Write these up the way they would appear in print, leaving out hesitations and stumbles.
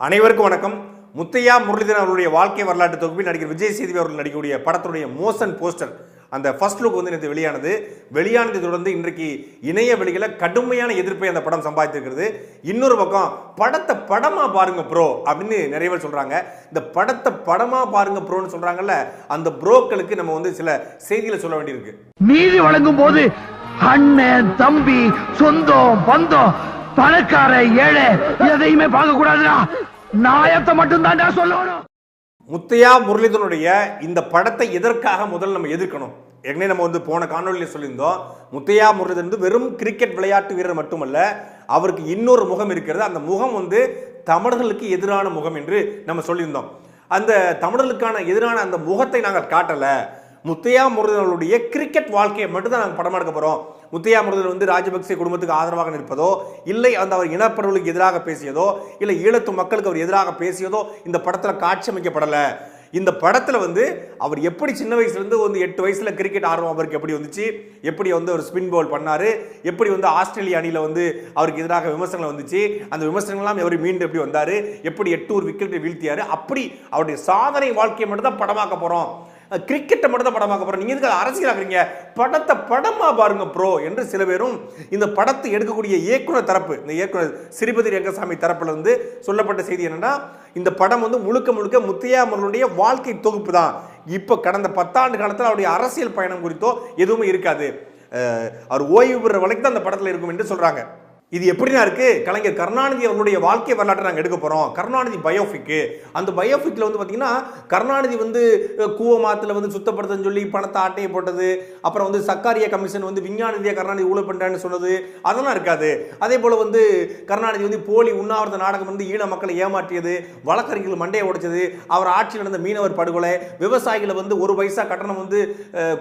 அனைவருக்கும் வணக்கம். முத்தையா முரளிதரன் அவருடைய வாழ்க்கை வரலாற்று தொகுப்பில் நடிகர் விஜய் சேதுபதி அவர்கள் நடிக்கக்கூடிய படத்துடைய மோஷன் போஸ்டர் அந்த ஃபர்ஸ்ட் லுக் வந்து நேற்று வெளியானதை தொடர்ந்து இன்றைக்கு இணைய வெளியில கடுமையான எதிர்ப்பை அந்த படம் சம்பாதித்திருக்கிறது. இன்னொரு பக்கம் படத்தை படமா பாருங்க ப்ரோ அப்படின்னு நிறைய பேர் சொல்றாங்க. இந்த படத்தை படமா பாருங்க ப்ரோன்னு சொல்றாங்கல்ல, அந்த ப்ரோக்களுக்கு நம்ம வந்து சில செய்திகளை சொல்ல வேண்டியிருக்கு. நீதி வழங்கும் போது அண்ணன் தம்பி சொந்தம் பந்தம் பணக்கார ஏழை எதையுமே பார்க்க கூடாதுடா, நாயத்தை மட்டும் தான் சொல்லணும். முத்தையா முரளிதரனுடைய இந்த படத்தை எதற்காக முதல்ல நம்ம எதிர்க்கணும்? ஏற்கனவே நம்ம வந்து போன காணொலியில் சொல்லியிருந்தோம். முத்தையா முரளிதரன் வெறும் கிரிக்கெட் விளையாட்டு வீரர் மட்டுமல்ல, அவருக்கு இன்னொரு முகம் இருக்கிறது. அந்த முகம் வந்து தமிழர்களுக்கு எதிரான முகம் என்று நம்ம சொல்லியிருந்தோம். அந்த தமிழர்களுக்கான எதிரான அந்த முகத்தை நாங்கள் காட்டல, முத்தையா முரளிதரனுடைய கிரிக்கெட் வாழ்க்கையை மட்டும் தான் நாங்கள் படம் எடுக்க போறோம். முத்தையா முரளிதரன் வந்து ராஜபக்சே குடும்பத்துக்கு ஆதரவாக நிற்பதோ, இல்லை அந்த அவர் இனப்படுகொலைக்கு எதிராக பேசியதோ, இல்லை ஈழத்து மக்களுக்கு அவர் எதிராக பேசியதோ இந்த படத்தில் காட்சி அமைக்கப்படலை. இந்த படத்தில் வந்து அவர் எப்படி சின்ன வயசுலேருந்து வந்து 8 வயசுல கிரிக்கெட் ஆர்வம் அவருக்கு எப்படி வந்துச்சு, எப்படி வந்து அவர் ஸ்பின் பால் பண்ணாரு, எப்படி வந்து ஆஸ்திரேலிய அணியில் வந்து அவருக்கு எதிராக விமர்சனங்கள் வந்துச்சு, அந்த விமர்சனங்கள்லாம் அவர் மீண்டும் எப்படி வந்தார், எப்படி 8 விக்கெட்டை வீழ்த்தியாரு, அப்படி அவருடைய சாதனை வாழ்க்கையை மட்டும் தான் படமாக்க போகிறோம், கிரிக்கெட்டை மட்டும் தான் படமாக்க போறோம், நீங்க எதுக்கு அரசியலாக்குறீங்க, படத்தை படமா பாருங்க ப்ரோ என்று சில பேரும் இந்த படத்தை எடுக்கக்கூடிய இயக்குனர் தரப்பு, இந்த இயக்குனர் ஸ்ரீபதி ரங்கசாமி தரப்புல இருந்து சொல்லப்பட்ட செய்தி என்னன்னா, இந்த படம் வந்து முழுக்க முழுக்க முத்தையா முரளிதரனுடைய வாழ்க்கை தொகுப்பு தான். இப்ப கடந்த 10 ஆண்டு காலத்தில் அவருடைய அரசியல் பயணம் குறித்தோ எதுவுமே இருக்காது. அவர் ஓய்வு பெற வரைக்கும் தான் அந்த படத்தில் இருக்கும் என்று சொல்றாங்க. இது எப்படின்னா இருக்கு, கலைஞர் கருணாநிதி அவர்களுடைய வாழ்க்கை வரலாற்றை நாங்கள் எடுக்க போறோம். கருணாநிதி பயோபிக், அந்த பயோபிக்ல வந்து பாத்தீங்கன்னா கருணாநிதி வந்து கூவமாத்துல வந்து சுத்தப்படுத்தன்னு சொல்லி பணத்தை ஆட்டையை போட்டது, அப்புறம் வந்து சர்க்காரிய கமிஷன் வந்து விஞ்ஞான ரீதியாக கருணாநிதி ஊழல் பண்றான்னு சொன்னது அதெல்லாம் இருக்காது. அதே போல வந்து கருணாநிதி வந்து போலி உண்ணாவிரத நாடகம் வந்து ஈழ மக்களை ஏமாற்றியது, வழக்கறிஞர்கள் மண்டையை உடைச்சது, அவர் ஆட்சியில் நடந்த மீனவர் படுகொலை, விவசாயிகளை வந்து 1 பைசா கட்டணம் வந்து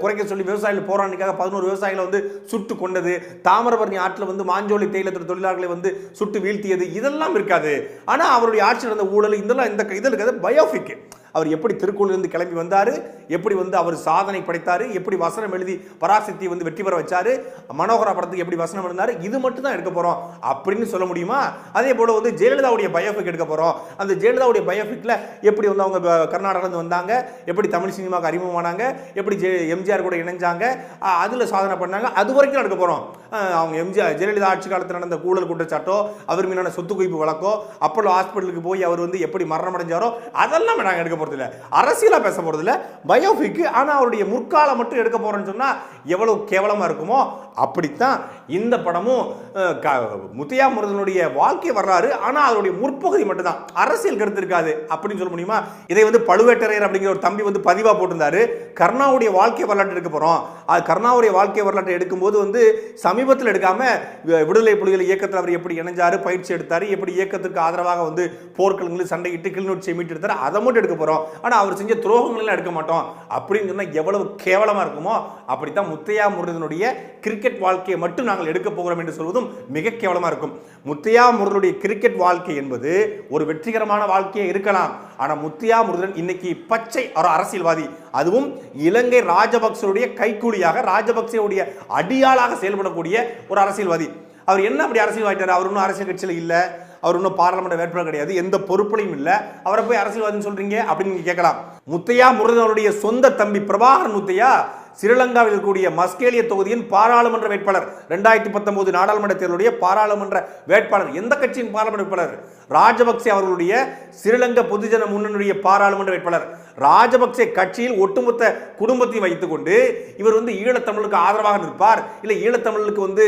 குறைக்க சொல்லி விவசாயிகள் போராட்டத்துக்காக 11 விவசாயிகளை வந்து சுட்டு கொண்டது, தாமிரபரணி ஆற்றில் வந்து மாஞ்சோலி தேயிலை தொழிலாளர்களை வந்து சுட்டு வீழ்த்தியது, இதெல்லாம் இருக்காது. ஆனா அவருடைய ஆட்சி நடந்த ஊழல் இதெல்லாம் இந்த இதில் இருக்காது. பயோபிக், அவர் எப்படி திருக்குறளிலிருந்து கிளம்பி வந்தாரு, எப்படி வந்து அவர் சாதனை படைத்தாரு, எப்படி வசனம் எழுதி பராசக்தி வந்து வெற்றி பெற வச்சாரு, மனோகரா படத்துக்கு எப்படி வசனம் எழுந்தாரு, இது மட்டும் தான் எடுக்க போறோம் அப்படின்னு சொல்ல முடியுமா? அதே போல வந்து ஜெயலலிதாவுடைய பயோபிக் எடுக்க போறோம். அந்த ஜெயலலிதாவுடைய பயோபிக்ல எப்படி வந்து அவங்க கர்நாடகாவிலிருந்து வந்தாங்க, எப்படி தமிழ் சினிமாவுக்கு அறிமுகமானாங்க, எப்படி எம்ஜிஆர் கூட இணைஞ்சாங்க, அதுல சாதனை பண்ணாங்க, அது வரைக்கும் எடுக்க போறோம். அவங்க எம்ஜிஆர் ஜெயலலிதா ஆட்சி காலத்தில் நடந்த ஊழல் குற்றச்சாட்டோ, அவர் மீதான சொத்து குவிப்பு வழக்கோ, அப்போலோ ஹாஸ்பிட்டலுக்கு போய் அவர் வந்து எப்படி மரணம் அடைஞ்சாரோ அதெல்லாம் நாங்கள் எடுக்க போறது இல்ல, அரசியலா பேச போறது இல்ல, பயோபிக். ஆனா அவருடைய முற்காலம் மட்டும் எடுக்க போறேன்னு சொன்னா எவ்வளவு கேவலமா இருக்குமோ அப்படித்தான் இந்த படமும். முத்தையா முரளிதரனுடைய வாழ்க்கை வரலாறு, ஆனா அதனுடைய முற்பகுதி மட்டும் தான், அரசியல் கருத்து இருக்காது அப்படின்னு சொல்ல முடியுமா? இதை வந்து பழுவேட்டரையர் அப்படிங்கிற ஒரு தம்பி வந்து பதிவா போட்டிருந்தாரு, கருணாவுடைய வாழ்க்கை வரலாற்று எடுக்க போறோம். அது கருணாவுடைய வாழ்க்கை வரலாற்றை எடுக்கும்போது வந்து சமீபத்தில் எடுக்காம விடுதலை புலிகள் இயக்கத்தில் அவர் எப்படி இணைஞ்சாரு, பயிற்சி எடுத்தாரு, எப்படி இயக்கத்துக்கு ஆதரவாக வந்து போர்க்களங்களில் சண்டையிட்டு கிளிநொச்சியை மீட்டு எடுத்தாரு, அதை மட்டும் எடுக்க போறோம். ஆனா அவர் செஞ்ச துரோகங்கள் எடுக்க மாட்டோம் அப்படின்னு சொன்னா எவ்வளவு கேவலமா இருக்குமோ அப்படித்தான் முத்தையா முரளிதரனுடைய கிரிக்கெட் வாழ்க்கையை மட்டும் நாங்கள் எடுக்க போகிறோம் என்று சொல்வதும் மிக கேவலமா இருக்கும். முத்தையா முரளிதரனுடைய கிரிக்கெட் வாழ்க்கை என்பது ஒரு வெற்றிகரமான வாழ்க்கையே இருக்கலாம். ஆனா முத்தையா முரளிதரன் இன்னைக்கு பச்சை ஒரு அரசியல்வாதி, அதுவும் இலங்கை ராஜபக்சேவுடைய கைக்கூலியாக, ராஜபக்சேவுடைய அடியாளாக செயல்படக்கூடிய ஒரு அரசியல்வாதி. அவர் என்ன அப்படி அரசியல்வாதிட்டார்? அவர் இன்னும் அரசியல் கட்சியில் இல்ல, அவர் இன்னும் பாராளுமன்ற வேட்பாளர் கிடையாது, எந்த பொறுப்புலையும் இல்ல, அவரை போய் அரசியல்வாதின்னு சொல்றீங்க அப்படின்னு நீங்க கேட்கலாம். முத்தையா முரளிதரனுடைய சொந்த தம்பி பிரபாகரன் முத்தையா ஸ்ரீலங்காவில் இருக்கக்கூடிய மஸ்கேலிய தொகுதியின் பாராளுமன்ற வேட்பாளர், 2019 நாடாளுமன்ற தேர்தலுடைய பாராளுமன்ற வேட்பாளர். எந்த கட்சியின் பாராளுமன்ற வேட்பாளர்? ராஜபக்சே அவர்களுடைய ஸ்ரீலங்கா பொதுஜன முன்னணியுடைய பாராளுமன்ற வேட்பாளர். ராஜபக்சே கட்சியில் ஒட்டுமொத்த குடும்பத்தையும் வைத்துக் கொண்டு இவர் வந்து ஈழத்தமிழுக்கு ஆதரவாக நிற்பார், இல்லை ஈழத்தமிழுக்கு வந்து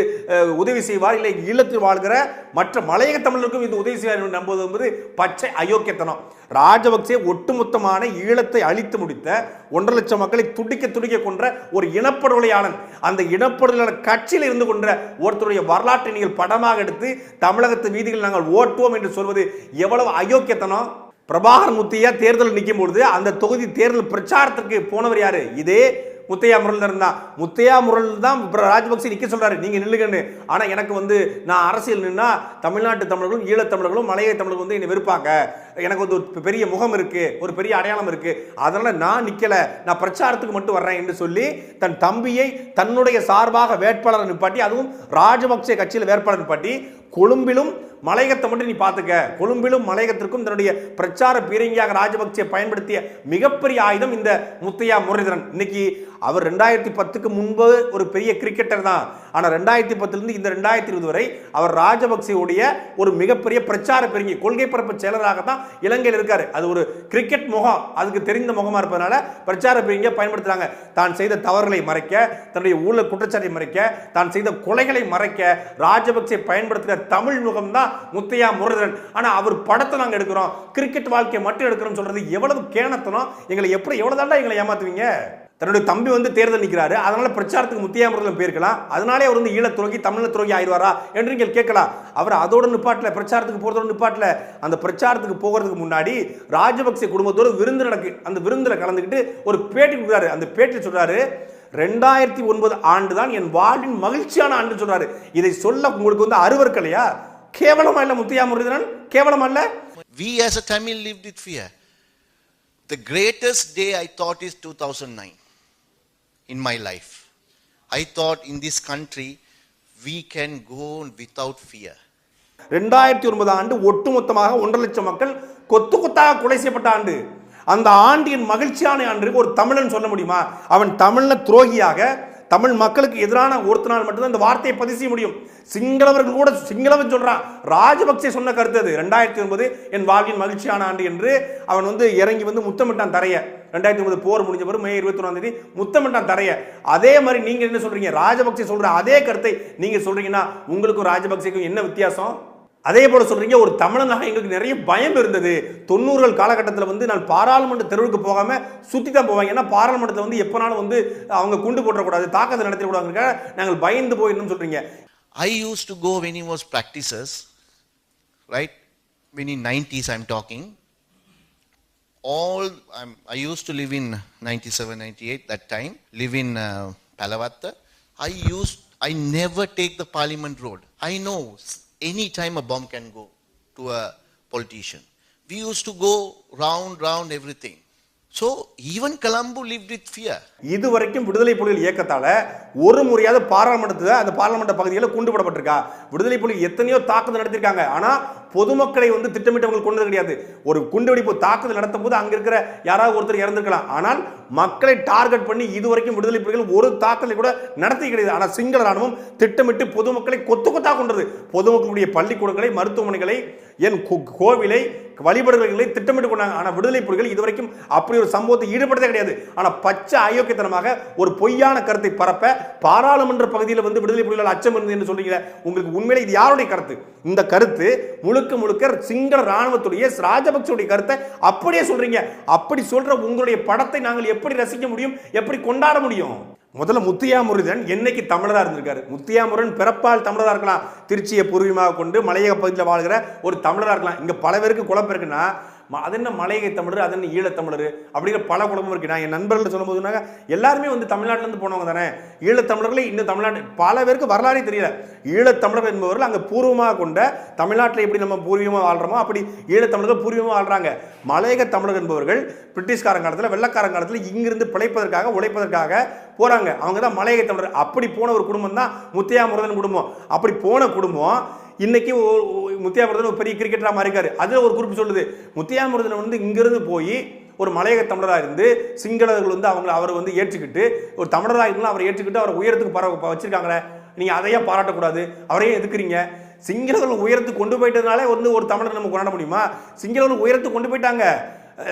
உதவி செய்வார், இல்லை ஈழத்தில் வாழ்கிற மற்ற மலையக தமிழருக்கும் இது உதவி செய்வார் நம்புவது என்பது பச்சை அயோக்கியத்தனம். ராஜபக்சே ஒட்டுமொத்தமான ஈழத்தை அழித்து முடித்த 1.5 லட்சம் மக்களை துடிக்க துடிக்க கொன்ற ஒரு இனப்படுகொலையாளன். அந்த இனப்படுகொலையாளர் கட்சியில் இருந்து கொண்ட ஒருத்தருடைய வரலாற்றை நீங்கள் படமாக எடுத்து தமிழகத்து வீதிகளில் நாங்கள் ஓட்டுவோம் என்று சொல்வது எவ்வளவு அயோக்கியத்தனம். பிரபாகர் முத்தையா தேர்தல் நிற்கும் பொழுது அந்த தொகுதி தேர்தல் பிரச்சாரத்திற்கு போனவர் யாரு? இதே முத்தையா முரளிதரன் தான். முத்தையா முரளிதரன் தான் ராஜபக்சே நிக்க சொல்றாரு, நீங்க நில்லுங்கன்னு. ஆனா எனக்கு வந்து நான் அரசியல் நின்னா தமிழ்நாட்டு தமிழர்களும் ஈழத்தமிழர்களும் மலைய தமிழர்கள் வந்து என்னை வெறுப்பாங்க, எனக்கு வந்து ஒரு பெரிய முகம் இருக்கு, ஒரு பெரிய அடையாளம் இருக்கு, அதனால நான் நிக்கல, நான் பிரச்சாரத்துக்கு மட்டும் வர்றேன் என்று சொல்லி தன் தம்பியை தன்னுடைய சார்பாக வேட்பாளர் நிப்பாட்டி, அதுவும் ராஜபக்சே கட்சியில் வேட்பாளர் நிப்பாட்டி கொழும்பிலும் மலையகத்தை மட்டும் நீ பார்த்துக்க. கொழும்பிலும் மலையகத்திற்கும் தன்னுடைய பிரச்சார பீரங்கியாக ராஜபக்சே பயன்படுத்திய மிகப்பெரிய ஆயுதம் இந்த முத்தையா முரளிதரன். இன்னைக்கு அவர் 2010க்கு முன்பு ஒரு பெரிய கிரிக்கெட்டர் தான். ஆனால் 2010 இந்த 2020 வரை அவர் ராஜபக்சேவுடைய ஒரு மிகப்பெரிய பிரச்சார பீரங்கி, கொள்கை பரப்பு செயலராக தான் இலங்கையில் இருக்காரு. அது ஒரு கிரிக்கெட் முகம், அதுக்கு தெரிந்த முகமா இருப்பதனால பிரச்சார பீரங்கியை பயன்படுத்துறாங்க. தான் செய்த தவறுகளை மறைக்க, தன்னுடைய ஊழல் குற்றச்சாட்டை மறைக்க, தான் செய்த கொலைகளை மறைக்க ராஜபக்சே பயன்படுத்துகிற தமிழ் முகம் தான் முத்தையா முரளிதரன். ஆனா அவர் படத்தை நாங்க எடுக்கிறோம், கிரிக்கெட் வாழ்க்கையை மட்டும் எடுக்கிறோம் சொல்றது எவ்வளவு கேணத்தனம். எங்களை எவ்வளவு தாண்டா எங்களை ஏமாத்துவீங்க? தன்னுடைய தம்பி வந்து தேர்தல் நிற்கிறாரு, அதனால பிரச்சாரத்துக்கு முத்தையா முரளிதரன் போயிருக்கலாம், அதனாலே அவர் வந்து ஈழத் துரோகி தமிழ் துரோகி ஆயிடுவாரா என்று நீங்கள் கேட்கலாம். அவர் அதோட நிப்பாட்டல, பிரச்சாரத்துக்கு போறதோட நிப்பாட்டல. அந்த பிரச்சாரத்துக்கு போகிறதுக்கு முன்னாடி ராஜபக்சே குடும்பத்தோடு விருந்து நடக்கு. அந்த விருந்துல கலந்துக்கிட்டு ஒரு பேட்டி கொடுக்குறாரு. அந்த பேட்டி சொல்றாரு, 2009 ஆண்டு தான் என் வாழ்வின் மகிழ்ச்சியான ஆண்டு சொல்றாரு. இதை சொல்ல உங்களுக்கு வந்து அருவருக்கலையா? கேவலமா இல்ல முத்தையா முரளிதரன்? கேவலமா இல்ல? We as a Tamil lived with fear. The greatest day I thought is 2009 in my life. I thought in this country we can go without fear. 2009 ஆண்டு ஒட்டுமொத்தமாக 1.5 லட்சம் மக்கள் கொத்து கொத்தாக கொலை செய்யப்பட்ட ஆண்டு. அந்த ஆண்டின் மகிழ்ச்சியான ஆண்டு ஒரு தமிழன் சொல்ல முடியுமா? அவன் தமிழ்ல துரோகியாக தமிழ் மக்களுக்கு எதிரான ஒருத்தனால் மட்டும்தான் இந்த வார்த்தையை பதிவு செய்ய முடியும். சிங்களவர்கள் கூட சிங்களவன் சொல்றான். ராஜபக்சே சொன்ன கருத்து அது. 2009 என் வாழ்வின் மகிழ்ச்சியான ஆண்டு என்று அவன் வந்து இறங்கி வந்து முத்தமிட்டான் தரைய. 2009 போர் முடிஞ்ச பிறகு மே 21 முத்தமிட்டான் தரைய. அதே மாதிரி நீங்க என்ன சொல்றீங்க? ராஜபக்சே சொல்ற அதே கருத்தை நீங்க சொல்றீங்கன்னா உங்களுக்கும் ராஜபக்சேக்கும் என்ன வித்தியாசம்? அதே போல சொல்றீங்க ஒரு தமிழனாக எங்களுக்கு நிறைய பயம் இருந்தது. 90கள் காலகட்டத்தில் வந்து நான் பாராளுமன்ற தெருவுக்கு போகாம சுத்தி தான் போவாங்க. ஏன்னா பாராளுமன்றத்தில் வந்து எப்பனாலும் வந்து அவங்க குண்டு போட்டக்கூடாது, தாக்குதல் நடத்திடக்கூடாது, நாங்கள் பயந்து போயிடணும்னு சொல்றீங்க. I used to go when he was practices, right? When in 90s I'm talking. I used to live in 97, 98 that time. Live in Palavatta. I never take the Parliament road. I know any time a bomb can go to a politician. We used to go round everything. So even Colombo lived with fear. இதுவரைக்கும் விடுதலை புலிகள் இயக்கத்தால ஒரு முறையாவது பாராளுமன்றத்துல அந்த பாராளுமன்ற பகுதிகளில் குண்டு போடப்பட்டிருக்கா? விடுதலை புலிகள் எத்தனையோ தாக்குதல் நடத்திருக்காங்க. ஆனா பொதுமக்களை வந்து திட்டமிட்டவங்க கொண்டது கிடையாது. ஒரு குண்டுவெடிப்பு தாக்குதல் நடத்தும் போது அங்க இருக்கிற யாராவது ஒருத்தர் இறந்திருக்கலாம். ஆனால் மக்களை டார்கெட் பண்ணி இதுவரைக்கும் விடுதலை புலிகள் ஒரு தாக்குதலை கூட நடத்தி கிடையாது. ஆனா சிங்கள ராணுவம் திட்டமிட்டு பொதுமக்களை கொத்தா கொண்டது. பொதுமக்களுடைய பள்ளிக்கூடங்களை, மருத்துவமனைகளை, என் கோவிலை, வழிபடுகளை திட்டமிட்டு கொண்டாங்க. ஆனா விடுதலை புலிகள் இதுவரைக்கும் அப்படி ஒரு சம்பவத்தை ஈடுபடுத்தே கிடையாது. ஆனா பச்சை அயோக்கியத்தனமாக ஒரு பொய்யான கருத்தை பரப்ப பாராளுமன்ற பகுதியில் வந்து விடுதலை புலிகள் அச்சம் இருந்தது என்று சொல்றீங்க. உங்களுக்கு உண்மையிலே இது யாருடைய கருத்து? இந்த கருத்து முழுக்க சிங்கள ராணுவத்துடைய ராஜபக்சேவுடைய கருத்தை அப்படியே சொல்றீங்க. அப்படி சொல்ற உங்களுடைய படத்தை நாங்கள் எப்படி ரசிக்க முடியும்? எப்படி கொண்டாட முடியும்? முதல்ல முத்தையா முரளிதரன் என்னைக்கு தமிழரா இருந்திருக்காரு? முத்தையா முருகன் பிறப்பால் தமிழரா இருக்கலாம், திருச்சியை பூர்வீகமாக கொண்டு மலையக பகுதியில் வாழ்கிற ஒரு தமிழரா இருக்கலாம். இங்க பல பேருக்கு குழப்பம் இருக்குன்னா அது என்ன மலையக தமிழர், அது என்ன ஈழத்தமிழர் அப்படிங்கிற பல குழப்பம் இருக்கு. நான் என் நண்பர்கள் சொல்லும் போது எல்லாருமே வந்து தமிழ்நாட்டிலிருந்து போனவங்க தானே. ஈழத்தமிழர்களை இன்னும் தமிழ்நாட்டு பல பேருக்கு வரலாறே தெரியல. ஈழத்தமிழர்கள் என்பவர்கள் அங்கே பூர்வமாக கொண்ட தமிழ்நாட்டில் எப்படி நம்ம பூர்வீகமாக வாழ்றோமோ அப்படி ஈழத்தமிழர்கள் பூர்வீகமாக வாழ்றாங்க. மலையக தமிழர் என்பவர்கள் பிரிட்டிஷ்காரங்க காலத்தில், வெள்ளக்காரங்க காலத்தில் இங்கிருந்து பிழைப்பதற்காக, உழைப்பதற்காக போறாங்க. அவங்க தான் மலையக தமிழர். அப்படி போன ஒரு குடும்பம் தான் முத்தையா முரளிதரன் குடும்பம். அப்படி போன குடும்பம் இன்னைக்கு முத்தையா முரளிதரன் ஒரு பெரிய கிரிக்கெட்டரா மாறிக்காரு. அதுல ஒரு குறிப்பு சொல்லுது, முத்தையா முரளிதரன் வந்து இங்கிருந்து போய் ஒரு மலையக தமிழராக இருந்து சிங்களர்கள் வந்து அவர் வந்து ஏற்றுக்கிட்டு ஒரு தமிழராக இருந்தாலும் அவரை ஏற்றுக்கிட்டு அவரை உயரத்துக்கு வச்சிருக்காங்களே, நீங்க அதையே பாராட்டக்கூடாது? அவரையே எதுக்குறீங்க? சிங்களர்கள் உயரத்துக்கு கொண்டு போயிட்டதுனால வந்து ஒரு தமிழர் நம்ம கொண்டாட முடியுமா? சிங்களர்கள் உயரத்துக்கு கொண்டு போயிட்டாங்க,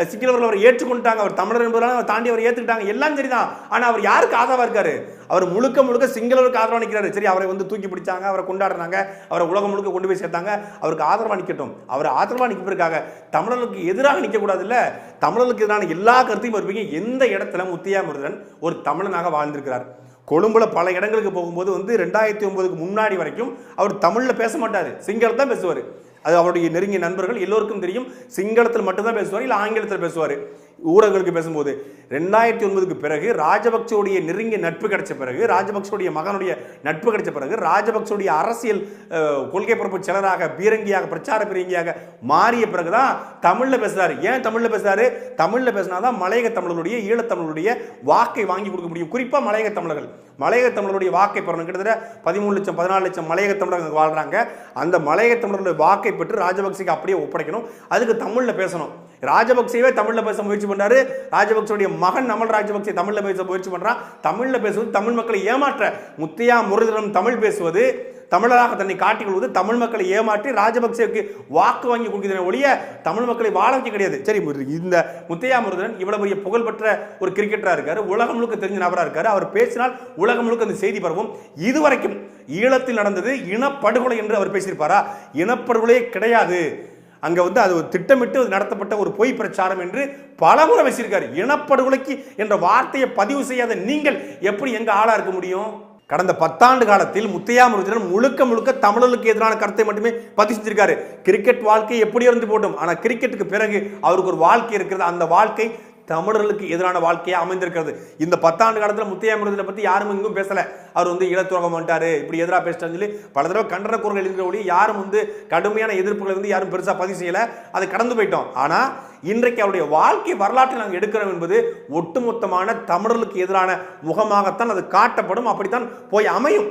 சிங்களவர்கள் அவர் ஏற்றுக்கொண்டாங்க, அவர் தமிழர் என்பதால் அவர் தாண்டி அவர் ஏற்றுக்கிட்டாங்க, எல்லாம் சரிதான். ஆனால் அவர் யாருக்கு ஆதரவாக இருக்காரு? அவர் முழுக்க சிங்களவருக்கு ஆதரவாக நிற்கிறாரு. சரி, அவரை வந்து தூக்கி பிடிச்சாங்க, அவரை கொண்டாடுறாங்க, அவரை உலகம் முழுக்க கொண்டு போய் சேர்த்தாங்க, அவருக்கு ஆதரவாக நிற்கட்டும். அவர் ஆதரவாக நிற்கிறதுக்காக தமிழர்களுக்கு எதிராக நிற்கக்கூடாது. இல்லை, தமிழர்களுக்கு எதிரான எல்லா கருத்தையும் இருப்பீங்க. எந்த இடத்துல முத்தையா முரளிதரன் ஒரு தமிழனாக வாழ்ந்திருக்கிறார்? கொழும்புல பல இடங்களுக்கு போகும்போது வந்து 2009க்கு முன்னாடி வரைக்கும் அவர் தமிழில் பேச மாட்டார், சிங்களம் தான் பேசுவார். அது அவருடைய நெருங்கிய நண்பர்கள் எல்லோருக்கும் தெரியும். சிங்களத்தில் மட்டும்தான் பேசுவார், இல்லை ஆங்கிலத்தில் பேசுவார் ஊடகங்களுக்கு பேசும்போது. 2009க்கு பிறகு ராஜபக்சேவுடைய நெருங்கிய நட்பு கிடைச்ச பிறகு, ராஜபக்சேவுடைய மகனுடைய நட்பு கிடைச்ச பிறகு, ராஜபக்சேவுடைய அரசியல் கொள்கை பரப்பு செயலராக, பீரங்கியாக, பிரச்சார பீரங்கியாக மாறிய பிறகுதான் தமிழில் பேசுறாரு. ஏன் தமிழில் பேசுறாரு? தமிழில் பேசினாதான் மலையக தமிழர்களுடைய, ஈழத்தமிழர்களுடைய வாக்கை வாங்கி கொடுக்க முடியும். குறிப்பாக மலையக தமிழர்கள். மலையக தமிழருடைய வாக்கை பெறணும். கிட்டத்தட்ட 13 லட்சம் 14 லட்சம் மலையக தமிழர்கள் வாழ்றாங்க. அந்த மலையக தமிழருடைய வாக்கை பெற்று ராஜபக்சேக்கு அப்படியே ஒப்படைக்கணும். அதுக்கு தமிழ்ல பேசணும். ராஜபக்சேவே தமிழ்ல பேச முயற்சி பண்றாரு. ராஜபக்சேவுடைய மகன் அமல் ராஜபக்சே தமிழ்ல பேச முயற்சி பண்றான். தமிழ்ல பேசுவது தமிழ் மக்களை ஏமாற்ற. முத்தையா முரளிதரன் தமிழ் பேசுவது, தமிழராக தன்னை காட்டிக் கொள்வது, தமிழ் மக்களை ஏமாற்றி ராஜபக்சேவுக்கு வாக்கு வாங்கி கொடுக்கிறத ஒழிய தமிழ் மக்களை வாழ வைக்க கிடையாது. சரி, இந்த முத்தையா முரளிதரன் இவ்வளவு பெரிய புகழ்பெற்ற ஒரு கிரிக்கெட்டரா இருக்காரு, உலகம் முழுக்க தெரிஞ்ச நபரா இருக்காரு. அவர் பேசினால் உலகம் முழுக்க அந்த செய்தி பரவும். இதுவரைக்கும் ஈழத்தில் நடந்தது இனப்படுகொலை என்று அவர் பேசியிருப்பாரா? இனப்படுகொலையே கிடையாது. அங்க அது திட்டமிட்டு நடத்தப்பட்ட ஒரு பொய் பிரச்சாரம் என்று பலமுறை பேசியிருக்காரு. இனப்படுகொலைக்கு என்ற வார்த்தையை பதிவு செய்யாத நீங்கள் எப்படி எங்க ஆளா இருக்க முடியும்? கடந்த 10 ஆண்டு காலத்தில் முத்தையா முரளிதரன் முழுக்க முழுக்க தமிழர்களுக்கு எதிரான கருத்தை மட்டுமே பதிவு செஞ்சிருக்காரு. கிரிக்கெட் வாழ்க்கை எப்படி இருந்து போட்டும், ஆனா கிரிக்கெட்டுக்கு பிறகு அவருக்கு ஒரு வாழ்க்கை இருக்கிறது. அந்த வாழ்க்கை தமிழர்களுக்கு எதிரான வாழ்க்கையா அமைந்திருக்கிறது. இந்த 10 ஆண்டு காலத்தில் முத்தையா முரளிதரனை பத்தி யாரும் எங்கும் பேசல. அவர் ஈழத்துரோகம் பண்ணிட்டாரு, இப்படி எதிராக பேசிட்டான்னு சொல்லி பல தடவை கண்டன குரல்கள் இருக்கிற ஒளி யாரும் கடுமையான எதிர்ப்புகளை யாரும் பெருசா பதிவு செய்யல. அதை கடந்து போயிட்டோம். ஆனா இன்றைக்கு அவருடைய வாழ்க்கை வரலாற்றை நாங்கள் எடுக்கிறோம் என்பது ஒட்டுமொத்தமான தமிழர்களுக்கு எதிரான முகமாகத்தான் அது காட்டப்படும். அப்படித்தான் போய் அமையும்.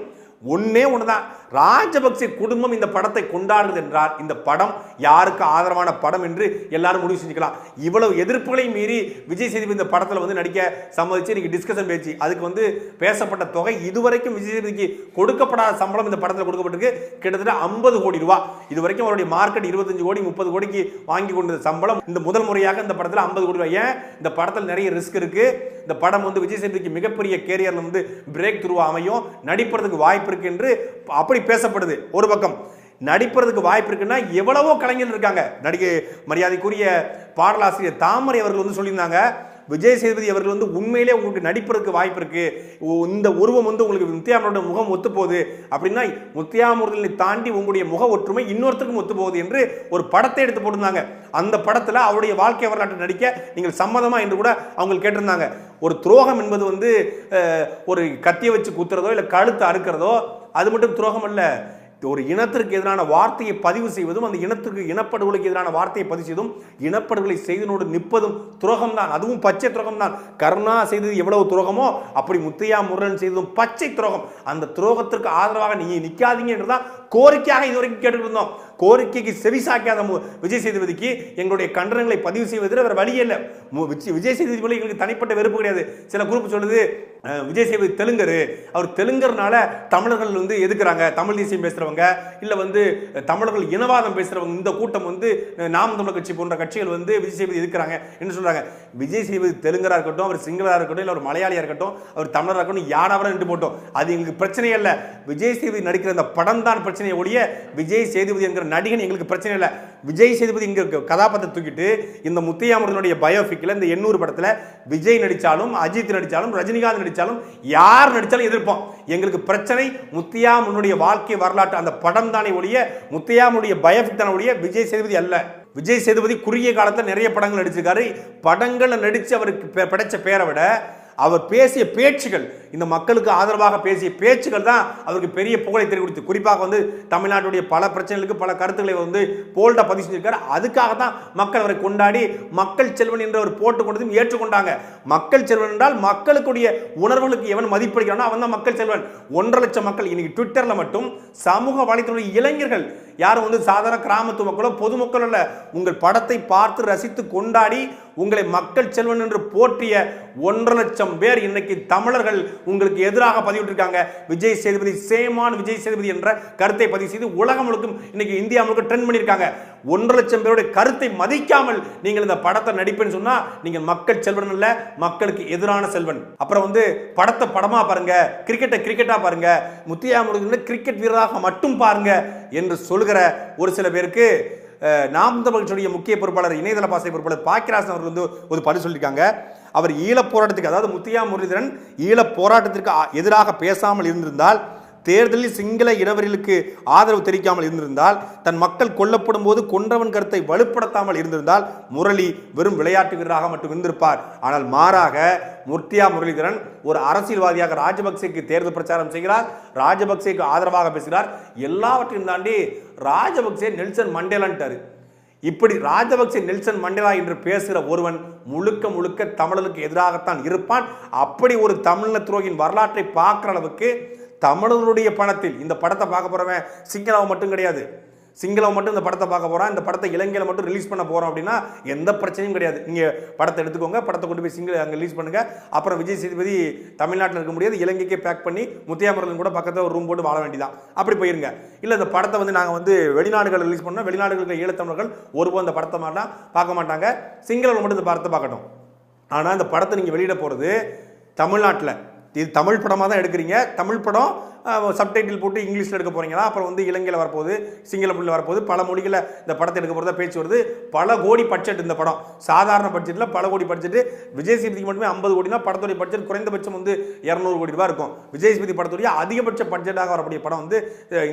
ஒன்னே ஒண்ணுதான், ராஜபக்சே குடும்பம் இந்த படத்தை கொண்டாடுது என்றால் இந்த படம் யாருக்கு ஆதரவான படம் என்று எல்லாரும் முடிவு செஞ்சுக்கலாம். இவ்வளவு எதிர்ப்புகளை மீறி விஜய் சேதுபதி இந்த படத்துல நடிக்க சம்மதிச்சு இன்னைக்கு டிஸ்கஷன் பேச்சு. அதுக்கு பேசப்பட்ட தொகை இதுவரைக்கும் விஜய் சேதுபதிக்கு கொடுக்கப்படாத சம்பளம் இந்த படத்தில் கொடுக்கப்பட்டிருக்கு. கிட்டத்தட்ட 50 கோடி ரூபாய். இதுவரைக்கும் அவருடைய மார்க்கெட் 25 கோடி 30 கோடிக்கு வாங்கி கொண்ட சம்பளம் இந்த முதல் முறையாக இந்த படத்தில் 50 கோடி ரூபாய். ஏன்? இந்த படத்தில் நிறைய ரிஸ்க் இருக்கு. இந்த படம் விஜய் சேதுபதிக்கு மிகப்பெரிய கேரியர்ல பிரேக் த்ரூ அமையும், நடிப்பதற்கு வாய்ப்பு இருக்கு என்று அப்படி பேசப்படுது. ஒரு பக்கம் நடிப்பதற்கு வாய்ப்பு இருக்குன்னா எவ்வளவோ கலைஞர்கள் இருக்காங்க. நடிகை மரியாதைக்குரிய பாடலாசிரியர் தாமரை அவர்கள் சொல்லியிருந்தாங்க, விஜய் சேதுபதி அவர்கள் உண்மையிலே உங்களுக்கு நடிப்பதற்கு வாய்ப்பு இருக்கு, இந்த உருவம் உங்களுக்கு முத்தையா முரளிதரன் முகம் ஒத்து போகுது அப்படின்னா முத்தையா முரளிதரனை தாண்டி உங்களுடைய முக ஒற்றுமை இன்னொருத்தருக்கும் ஒத்து போகுது என்று ஒரு படத்தை எடுத்து போட்டிருந்தாங்க. அந்த படத்தில் அவருடைய வாழ்க்கை வரலாற்றை நடிக்க நீங்கள் சம்மதமா என்று கூட அவங்க கேட்டிருந்தாங்க. ஒரு துரோகம் என்பது ஒரு கத்தியை வச்சு குத்துறதோ இல்லை கழுத்து அறுக்கிறதோ அது மட்டும் துரோகம் அல்ல. ஒரு இனத்திற்கு எதிரான வார்த்தையை பதிவு செய்வதும், அந்த இனத்திற்கு இனப்படுகொலைக்கு எதிரான வார்த்தையை பதிவு செய்வதும், இனப்படுகொலை செய்தனோடு நிற்பதும் துரோகம் தான். அதுவும் பச்சை துரோகம் தான். கருணா செய்தது எவ்வளவு துரோகமோ அப்படி முத்தையா முரளிதரன் செய்ததும் பச்சை துரோகம். அந்த துரோகத்திற்கு ஆதரவாக நீங்க நிக்காதீங்க என்றுதான் கோரிக்கையாக இதுவரைக்கும் கேட்டுக்கிட்டு கோரிக்கைக்கு செவிசாக்காத விஜய் சேதுபதிக்கு எங்களுடைய கண்டனங்களை பதிவு செய்வதில் வேற வழி இல்லை. விஜய் சேதுபதி போல எங்களுக்கு தனிப்பட்ட வெறுப்பு கிடையாது. சில குரூப் சொல்லுது விஜய் சேதுபதி தெலுங்கரு, அவர் தெலுங்கர்னால தமிழர்கள் எதுக்குறாங்க, தமிழ் தேசியம் பேசுறவங்க இல்ல தமிழர்கள் இனவாதம் பேசுறவங்க இந்த கூட்டம் நாம் தமிழர் கட்சி போன்ற கட்சிகள் விஜய் சேதுபதி எதுக்குறாங்க என்று சொல்றாங்க. விஜய் சேதுபதி தெலுங்கரா இருக்கட்டும், அவர் சிங்களரா இருக்கட்டும், இல்ல ஒரு மலையாளியா இருக்கட்டும், அவர் தமிழரா இருக்கட்டும், யாராவது நின்று போட்டோம், அது எங்களுக்கு பிரச்சனையே இல்லை. விஜய் சேதுபதி நடிக்கிற அந்த படம் தான் பிரச்சனையை ஒழிய விஜய் சேதுபதி என்கிற நடிகன் எங்களுக்கு பிரச்சனை இல்லை. விஜய் சேதுபதி இங்க கதாபாத்திரத்தை தூக்கிட்டு இந்த முத்தையா முரளிதரனுடைய பயோபிக்ல இந்த 800 படத்துல விஜய் நடிச்சாலும், அஜித் நடிச்சாலும், ரஜினிகாந்த் நடிச்சாலும், யார் நடிச்சாலும் எதிர்ப்போம். எங்களுக்கு பிரச்சனை முத்தையா முரளிதரனுடைய வாழ்க்கை வரலாற்று அந்த படம் தானே ஒழிய முத்தையா முரளிதரனுடைய பயோபிக் தானே ஒழிய விஜய் சேதுபதி அல்ல. விஜய் சேதுபதி குறுகிய காலத்தில் நிறைய படங்கள் நடிச்சிருக்காரு. படங்களை நடிச்சு அவருக்கு கிடைச்ச பேரை விட அவர் பேசிய பேச்சுகள், இந்த மக்களுக்கு ஆதரவாக பேசிய பேச்சுகள் தான் அவருக்கு பெரிய புகழை தெரிவித்து, குறிப்பாக தமிழ்நாட்டுடைய பல பிரச்சனைகளுக்கு பல கருத்துக்களை போல்டா பதிவு செஞ்சிருக்காரு. அதுக்காக தான் மக்கள் அவரை கொண்டாடி மக்கள் செல்வன் என்று அவர் போட்டு கொண்டதும் ஏற்றுக்கொண்டாங்க. மக்கள் செல்வன் என்றால் மக்களுக்குடைய உணர்வுகளுக்கு எவன் மதிப்பளிக்கிறானோ அவன் தான் மக்கள் செல்வன். 1.5 லட்சம் மக்கள் இன்னைக்கு ட்விட்டர்ல மட்டும் சமூக வலைத்தள இளைஞர்கள் யாரும் சாதாரண கிராமத்து மக்களோ பொதுமக்களோ அல்ல, உங்கள் படத்தை பார்த்து ரசித்து கொண்டாடி உங்களை மக்கள் செல்வன் என்று போற்றிய 1.5 லட்சம் பேர் இன்னைக்கு தமிழர்கள் உங்களுக்கு எதிராக பதிவிட்டிருக்காங்க. விஜய் சேதுபதி சேமான் விஜய் சேதுபதி என்ற கருத்தை பதிவு செய்து உலகம் முழுக்கும் இன்னைக்கு இந்தியா முழுக்க ட்ரெண்ட் பண்ணியிருக்காங்க. 1.5 லட்சம் பேருடைய கருத்தை மதிக்காமல் நீங்கள் இந்த படத்தை நடிப்பேன்னு சொன்னா நீங்கள் மக்கள் செல்வன் அல்ல, மக்களுக்கு எதிரான செல்வன். அப்புறம் படத்தை படமா பாருங்க, கிரிக்கெட்டை கிரிக்கெட்டா பாருங்க, முத்தையா முரளிதரன் கிரிக்கெட் வீரராக மட்டும் பாருங்க என்று சொல்கிற ஒரு சில பேருக்கு நாம் தமிழ் கட்சியுடைய முக்கிய பொறுப்பாளர் இணையதள பாசறை பொறுப்பாளர் பாக்கியராஜன் அவர்கள் ஒரு பதில் சொல்லியிருக்காங்க. அவர் ஈழப் போராட்டத்துக்கு, அதாவது முத்தையா முரளிதரன் ஈழப் போராட்டத்திற்கு எதிராக பேசாமல் இருந்திருந்தால், தேர்தலில் சிங்கள இனவர்களுக்கு ஆதரவு தெரிவிக்காமல் இருந்திருந்தால், தன் மக்கள் கொல்லப்படும் போது கொன்றவன் கருத்தை வலுப்படுத்தாமல் இருந்திருந்தால் முரளி வெறும் விளையாட்டு வீரராக மட்டும் இருந்திருப்பார். ஆனால் மாறாக முத்தையா முரளிதரன் ஒரு அரசியல்வாதியாக ராஜபக்சேக்கு தேர்தல் பிரச்சாரம் செய்கிறார், ராஜபக்சேக்கு ஆதரவாக பேசுகிறார். எல்லாவற்றையும் தாண்டி ராஜபக்சே நெல்சன் மண்டேலான்ட்டாரு. இப்படி ராஜபக்சே நெல்சன் மண்டேலா என்று பேசுகிற ஒருவன் முழுக்க முழுக்க தமிழர்களுக்கு எதிராகத்தான் இருப்பான். அப்படி ஒரு தமிழ துரோகியின் வரலாற்றை பார்க்குற அளவுக்கு தமிழர்களுடைய பணத்தில் இந்த படத்தை பார்க்க போறவன் சிங்களவன் மட்டும் கிடையாது. சிங்களவன் மட்டும் இந்த படத்தை பார்க்க போறான், இந்த படத்தை இலங்கையில் மட்டும் ரிலீஸ் பண்ண போறோம் அப்படின்னா எந்த பிரச்சனையும் கிடையாது. நீங்க படத்தை எடுத்துக்கோங்க, படத்தை கொண்டு போய் அங்கே ரிலீஸ் பண்ணுங்க. அப்புறம் விஜய் சேதுபதி தமிழ்நாட்டில் இருக்க முடியாது, இலங்கைக்கே பேக் பண்ணி முத்தையா முரளன் கூட பக்கத்தில் ஒரு ரூம் போட்டு வாழ வேண்டியதான். அப்படி போயிருங்க. இல்லை இந்த படத்தை நாங்கள் வெளிநாடுகள் ரிலீஸ் பண்ணோம், வெளிநாடுகளுக்கு ஈழத்தமிழர்கள் ஒருபோது அந்த படத்தை மாதிரிலாம் பார்க்க மாட்டாங்க, சிங்களவர்கள் மட்டும் இந்த படத்தை பார்க்கட்டும். ஆனால் இந்த படத்தை நீங்கள் வெளியிட போகிறது தமிழ்நாட்டில், இது தமிழ் படமாக தான் எடுக்கிறீங்க. தமிழ் படம் சப்டைட்டில் போட்டு இங்கிலீஷில் எடுக்க போறீங்களா? அப்புறம் இலங்கையில் வரப்போகுது, சிங்களப்பூரில் வரப்போகுது, பல மொழிகளில் இந்த படத்தை எடுக்க போகிறதா பேச்சு வருது. பல கோடி பட்ஜெட் இந்த படம், சாதாரண பட்ஜெட்டில் பல கோடி பட்ஜெட். விஜய் சேதுபதிக்கு மட்டுமே 50 கோடினா படத்துடைய பட்ஜெட் குறைந்தபட்சம் 200 கோடி ரூபாய் இருக்கும். விஜய் சேதுபதி படத்துடைய அதிகபட்ச பட்ஜெட்டாக வரக்கூடிய படம்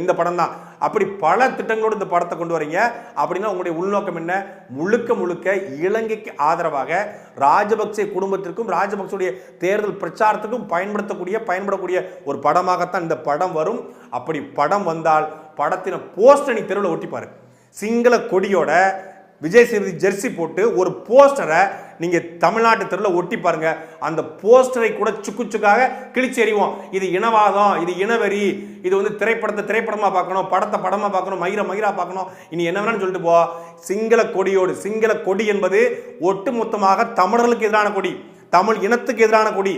இந்த படம் தான். அப்படி பல திட்டங்களோடு இந்த படத்தை கொண்டு வரீங்க. அப்படின்னா உங்களுடைய உள்நோக்கம் என்ன? முழுக்க முழுக்க இலங்கைக்கு ஆதரவாக ராஜபக்சே குடும்பத்திற்கும் ராஜபக்சேடைய தேர்தல் பிரச்சாரத்துக்கும் பயன்படக்கூடிய ஒரு படமாகத்தான் இந்த படம் வரும். அப்படி படம் வந்தால் படத்தின போஸ்டர் நீ தெருவில் ஒட்டிப்பாரு. சிங்கள கொடியோட விஜய் சேதுபதி ஜெர்சி போட்டு ஒரு போஸ்டரை நீங்க தமிழ்நாட்டு தெருவில் ஒட்டி பாருங்க. அந்த போஸ்டரை கூட சுக்குச்சுக்காக கிழிச்சு எறிவோம். இது இனவாதம், இது இனவெறி, இது திரைப்படமா பார்க்கணும், படத்தை படமா பார்க்கணும், மயிரா பார்க்கணும், இனி என்ன வேணாலும் சொல்லிட்டு போ. சிங்கள கொடியோடு, சிங்கள கொடி என்பது ஒட்டுமொத்தமாக தமிழர்களுக்கு எதிரான கொடி, தமிழ் இனத்துக்கு எதிரான கொடி.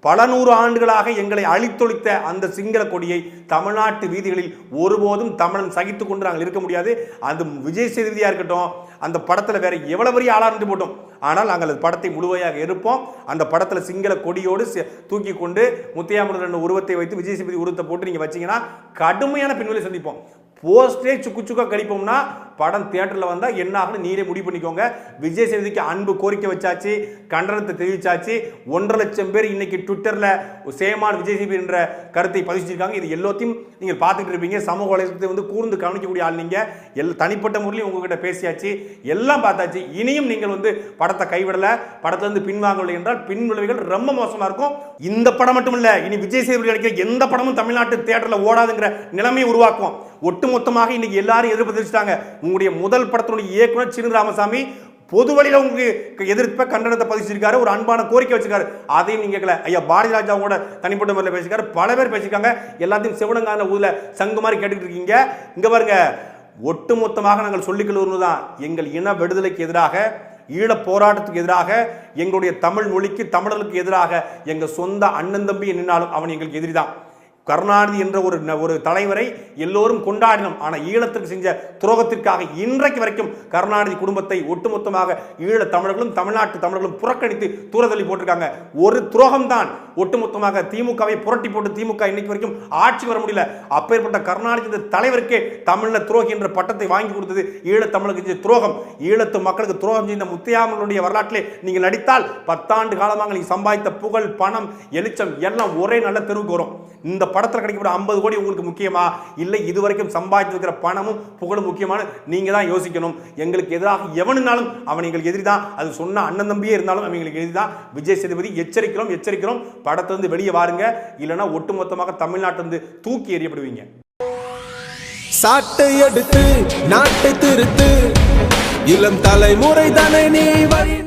பல நூறு ஆண்டுகளாக எங்களை அழித்தொழித்த அந்த சிங்கள கொடியை தமிழ்நாட்டு வீதிகளில் ஒருபோதும் தமிழன் சகித்து கொண்டு நாங்கள் இருக்க முடியாது. அது விஜய் சேதுபதியா இருக்கட்டும், அந்த படத்தில் வேற எவ்வளவு பெரிய ஆளாண்டு போட்டோம், ஆனால் நாங்கள் படத்தை முழுமையாக இருப்போம். அந்த படத்தில் சிங்கள கொடியோடு தூக்கி கொண்டு முத்தையா முரளன் உருவத்தை வைத்து விஜய் சேதுபதி உருவத்தை போட்டு நீங்க வச்சீங்கன்னா கடுமையான பின்வெளி சந்திப்போம். போஸ்டே சுக்குச்சுக்கா கழிப்போம்னா படம் தியேட்டரில் வந்தால் என்ன ஆகுன்னு நீரே முடிவு பண்ணிக்கோங்க. விஜய் சேதுபதிக்கு அன்பு கோரிக்கை வச்சாச்சு, கண்டனத்தை தெரிவிச்சாச்சு. 1.5 லட்சம் பேர் இன்னைக்கு ட்விட்டரில் சேமான் விஜய் சேதுபதி என்ற கருத்தை பதிச்சிருக்காங்க. இது எல்லாத்தையும் நீங்கள் பார்த்துட்டு இருப்பீங்க. சமூக வலைதளத்தை கூர்ந்து கவனிக்கக்கூடிய ஆள் நீங்கள். தனிப்பட்ட முறையில் உங்ககிட்ட பேசியாச்சு, எல்லாம் பார்த்தாச்சு. இனியும் நீங்கள் படத்தை கைவிடலை, படத்திலிருந்து பின்வாங்கவில்லை என்றால் பின்விளைவுகள் ரொம்ப மோசமாக இருக்கும். இந்த படம் மட்டும் இல்லை, இனி விஜய் சேதுபதி நடிக்கிற எந்த படமும் தமிழ்நாட்டு தியேட்டரில் ஓடாதுங்கிற நிலைமையை உருவாக்கும். ஒட்டுமொத்தமாக இன்னைக்கு எல்லாரும் எதிர்ப்பு தெரிவிச்சிட்டாங்க. உங்களுடைய முதல் படத்தினுடைய இயக்குனர் சிறு ராமசாமி பொது வழியில உங்களுக்கு எதிர்ப்ப கண்டனத்தை பதிச்சிருக்காரு, ஒரு அன்பான கோரிக்கை வச்சிருக்காரு. அதையும் நீங்க கேட்கல. ஐயா பாரதி ராஜா கூட தனிப்பட்ட முறையில் பேசியிருக்காரு, பல பேர் பேசியிருக்காங்க. எல்லாத்தையும் செவனங்கான ஊர்ல சங்கு மாதிரி கேட்டுட்டு இருக்கீங்க. இங்க பாருங்க, ஒட்டுமொத்தமாக நாங்கள் சொல்லிக்கொள்வதுதான், எங்கள் இன விடுதலைக்கு எதிராக, ஈழ போராட்டத்துக்கு எதிராக, எங்களுடைய தமிழ் மொழிக்கு தமிழர்களுக்கு எதிராக எங்க சொந்த அண்ணன் தம்பி நின்னாலும் அவன் எங்களுக்கு எதிரிதான். கருணாநிதி என்ற ஒரு தலைவரை எல்லோரும் கொண்டாடினோம். ஆனால் ஈழத்திற்கு செஞ்ச துரோகத்திற்காக இன்றைக்கு வரைக்கும் கருணாநிதி குடும்பத்தை ஒட்டுமொத்தமாக ஈழ தமிழர்களும் தமிழ்நாட்டு தமிழர்களும் புறக்கணித்து தூரதள்ளி போட்டிருக்காங்க. ஒரு துரோகம் தான் ஒட்டுமொத்தமாக திமுகவை புரட்டி போட்டு திமுக இன்னைக்கு வரைக்கும் ஆட்சி வர முடியல. அப்பேற்பட்ட கருணாநிதி தலைவருக்கே தமிழ்ல துரோகி என்ற பட்டத்தை வாங்கி கொடுத்தது ஈழ தமிழுக்கு செஞ்ச துரோகம். ஈழத்து மக்களுக்கு துரோகம் செய்த முத்தையாமனுடைய வரலாற்றிலே நீங்கள் நடித்தால் 10 ஆண்டு காலமாக நீங்கள் சம்பாதித்த புகழ், பணம், எழுச்சம் எல்லாம் ஒரே நல்ல தெருவுக்கு வரும். இந்த படத்தில் கிடைக்கப்பட்ட 50 கோடி உங்களுக்கு முக்கியமா, இல்லை இதுவரைக்கும் சம்பாதித்து வைக்கிற பணமும் புகழும் முக்கியமான நீங்க தான் யோசிக்கணும். எங்களுக்கு எதிராக எவனாலும் அவன் எங்களுக்கு எதிரி தான். அது சொன்ன அண்ணன் தம்பியே இருந்தாலும் அவங்களுக்கு எதிரி தான். விஜய் சேதுபதி எச்சரிக்கிறோம், படத்திலிருந்து வெளியே வாருங்க, இல்லைன்னா ஒட்டுமொத்தமாக தமிழ்நாட்டிலிருந்து தூக்கி எறியப்படுவீங்க. சாட்டை எடுத்து நாட்டை திருத்து, இளம் தலைமுறை தானே நீ வழி